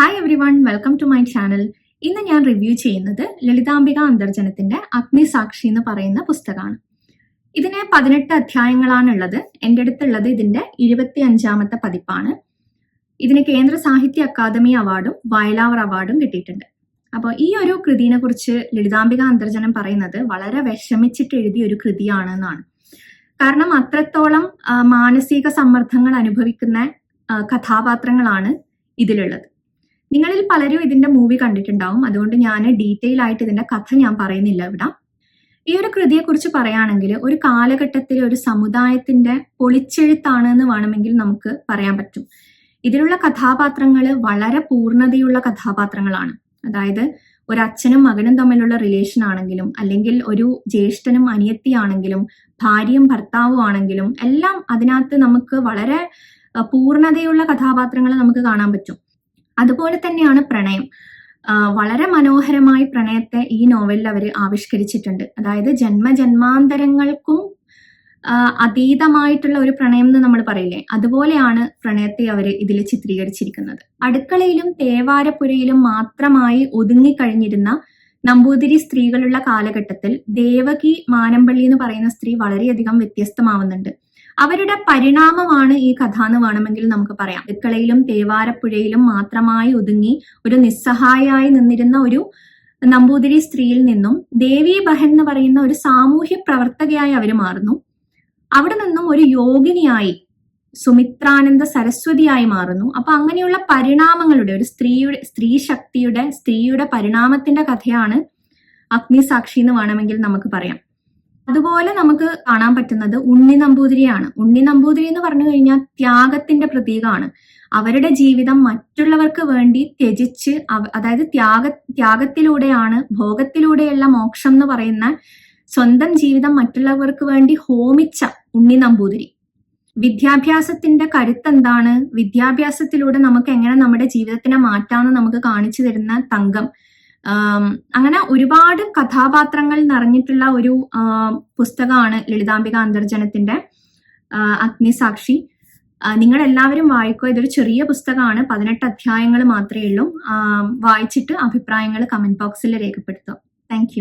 Hi everyone, welcome to my channel. ഇന്ന് ഞാൻ review ചെയ്യുന്നത് ലളിതാംബിക അന്തർജനത്തിന്റെ അഗ്നിസാക്ഷി എന്ന് പറയുന്ന പുസ്തകമാണ്. ഇതിന് 18 അധ്യായങ്ങളാണുള്ളത്. എൻ്റെ അടുത്തുള്ളത് ഇതിന്റെ 25ാമത്തെ പതിപ്പാണ്. ഇതിന് കേന്ദ്ര സാഹിത്യ അക്കാദമി അവാർഡും വയലാർ അവാർഡും കിട്ടിയിട്ടുണ്ട്. അപ്പോൾ ഈ ഒരു കൃതിയെ കുറിച്ച് ലളിതാംബിക അന്തർജനം പറയുന്നത് വളരെ വിഷമിച്ചിട്ട് എഴുതിയ ഒരു കൃതിയാണെന്നാണ്. കാരണം അത്രത്തോളം മാനസിക സമ്മർദ്ദങ്ങൾ അനുഭവിക്കുന്ന കഥാപാത്രങ്ങളാണ് ഇതിലുള്ളത്. നിങ്ങളിൽ പലരും ഇതിന്റെ മൂവി കണ്ടിട്ടുണ്ടാവും, അതുകൊണ്ട് ഞാൻ ഡീറ്റെയിൽ ആയിട്ട് ഇതിന്റെ കഥ ഞാൻ പറയുന്നില്ല ഇവിടെ. ഈ ഒരു കൃതിയെക്കുറിച്ച് പറയുകയാണെങ്കിൽ ഒരു കാലഘട്ടത്തിലെ ഒരു സമുദായത്തിന്റെ പൊളിച്ചെഴുത്താണ് എന്ന് വേണമെങ്കിൽ നമുക്ക് പറയാൻ പറ്റും. ഇതിലുള്ള കഥാപാത്രങ്ങൾ വളരെ പൂർണ്ണതയുള്ള കഥാപാത്രങ്ങളാണ്. അതായത് ഒരു അച്ഛനും മകനും തമ്മിലുള്ള റിലേഷൻ ആണെങ്കിലും, അല്ലെങ്കിൽ ഒരു ജ്യേഷ്ഠനും അനിയത്തിയാണെങ്കിലും, ഭാര്യയും ഭർത്താവും ആണെങ്കിലും, എല്ലാം അതിനകത്ത് നമുക്ക് വളരെ പൂർണ്ണതയുള്ള കഥാപാത്രങ്ങൾ നമുക്ക് കാണാൻ പറ്റും. അതുപോലെ തന്നെയാണ് പ്രണയം. വളരെ മനോഹരമായി പ്രണയത്തെ ഈ നോവലിൽ അവർ ആവിഷ്കരിച്ചിട്ടുണ്ട്. അതായത് ജന്മജന്മാന്തരങ്ങൾക്കും അതീതമായിട്ടുള്ള ഒരു പ്രണയം എന്ന് നമ്മൾ പറയില്ലേ, അതുപോലെയാണ് പ്രണയത്തെ അവർ ഇതിൽ ചിത്രീകരിച്ചിരിക്കുന്നത്. അടുക്കളയിലും തേവാരപ്പുരയിലും മാത്രമായി ഒതുങ്ങിക്കഴിഞ്ഞിരുന്ന നമ്പൂതിരി സ്ത്രീകളുള്ള കാലഘട്ടത്തിൽ ദേവകി മാനമ്പള്ളി എന്ന് പറയുന്ന സ്ത്രീ വളരെയധികം വ്യത്യസ്തമാവുന്നുണ്ട്. അവരുടെ പരിണാമമാണ് ഈ കഥ എന്ന് വേണമെങ്കിൽ നമുക്ക് പറയാം. അടുക്കളയിലും തേവാരപ്പുഴയിലും മാത്രമായി ഒതുങ്ങി ഒരു നിസ്സഹായായി നിന്നിരുന്ന ഒരു നമ്പൂതിരി സ്ത്രീയിൽ നിന്നും ദേവി ബഹൻ എന്ന് പറയുന്ന ഒരു സാമൂഹ്യ പ്രവർത്തകയായി അവർ മാറുന്നു. അവിടെ നിന്നും ഒരു യോഗിനിയായി സുമിത്രാനന്ദ സരസ്വതിയായി മാറുന്നു. അപ്പൊ അങ്ങനെയുള്ള പരിണാമങ്ങളുടെ ഒരു സ്ത്രീയുടെ പരിണാമത്തിന്റെ കഥയാണ് അഗ്നിസാക്ഷി എന്ന് വേണമെങ്കിൽ നമുക്ക് പറയാം. അതുപോലെ നമുക്ക് കാണാൻ പറ്റുന്നത് ഉണ്ണി നമ്പൂതിരിയാണ്. ഉണ്ണി നമ്പൂതിരി എന്ന് പറഞ്ഞു കഴിഞ്ഞാൽ ത്യാഗത്തിന്റെ പ്രതീകമാണ്. അവരുടെ ജീവിതം മറ്റുള്ളവർക്ക് വേണ്ടി ത്യജിച്ച്, അതായത് ത്യാഗത്തിലൂടെയാണ്, ഭോഗത്തിലൂടെയുള്ള മോക്ഷം എന്ന് പറയുന്ന സ്വന്തം ജീവിതം മറ്റുള്ളവർക്ക് വേണ്ടി ഹോമിച്ച ഉണ്ണി നമ്പൂതിരി. വിദ്യാഭ്യാസത്തിന്റെ കരുത്തെന്താണ്, വിദ്യാഭ്യാസത്തിലൂടെ നമുക്ക് എങ്ങനെ നമ്മുടെ ജീവിതത്തിനെ മാറ്റാമെന്ന് നമുക്ക് കാണിച്ചു തരുന്ന തങ്കം. അങ്ങനെ ഒരുപാട് കഥാപാത്രങ്ങൾ നിറഞ്ഞിട്ടുള്ള ഒരു പുസ്തകമാണ് ലളിതാംബിക അന്തർജനത്തിന്റെ അഗ്നിസാക്ഷി. നിങ്ങൾ എല്ലാവരും വായിക്കുക. ഇതൊരു ചെറിയ പുസ്തകമാണ്, 18 അധ്യായങ്ങൾ മാത്രമേ ഉള്ളൂ. വായിച്ചിട്ട് അഭിപ്രായങ്ങൾ കമന്റ് ബോക്സിൽ രേഖപ്പെടുത്തുക. Thank you.